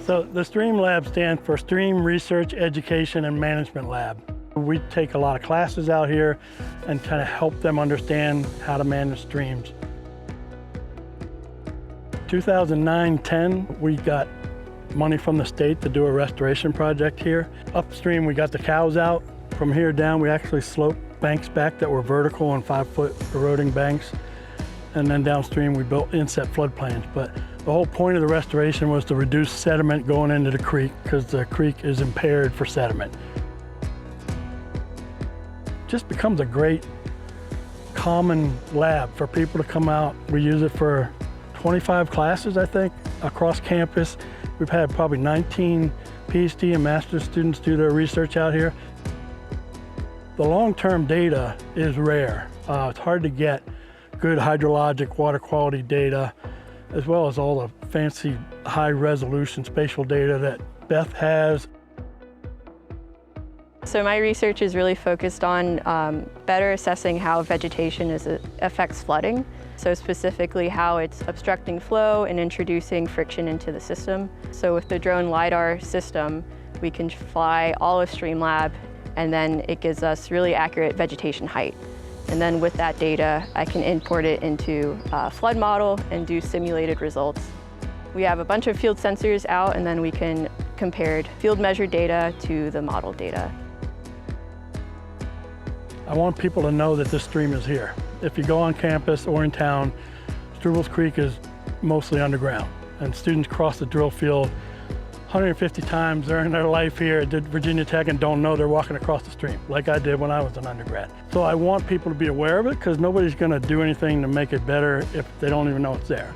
So the STREAM Lab stands for Stream Research, Education, and Management Lab. We take a lot of classes out here and kind of help them understand how to manage streams. 2009-10, we got money from the state to do a restoration project here. Upstream, we got the cows out. From here down, we actually sloped banks back that were vertical and 5-foot eroding banks. And then downstream, we built inset floodplains. But the whole point of the restoration was to reduce sediment going into the creek because the creek is impaired for sediment. Just becomes a great common lab for people to come out. We use it for 25 classes, I think, across campus. We've had probably 19 PhD and master's students do their research out here. The long-term data is rare. It's hard to get good hydrologic water quality data, as well as all the fancy high-resolution spatial data that Beth has. So my research is really focused on better assessing how vegetation affects flooding. So specifically how it's obstructing flow and introducing friction into the system. So with the drone LiDAR system, we can fly all of Streamlab, and then it gives us really accurate vegetation height. And then with that data, I can import it into a flood model and do simulated results. We have a bunch of field sensors out, and then we can compare field measured data to the model data. I want people to know that this stream is here. If you go on campus or in town, Strubles Creek is mostly underground, and students cross the drill field 150 times during their life here at Virginia Tech and don't know they're walking across the stream, like I did when I was an undergrad. So I want people to be aware of it because nobody's going to do anything to make it better if they don't even know it's there.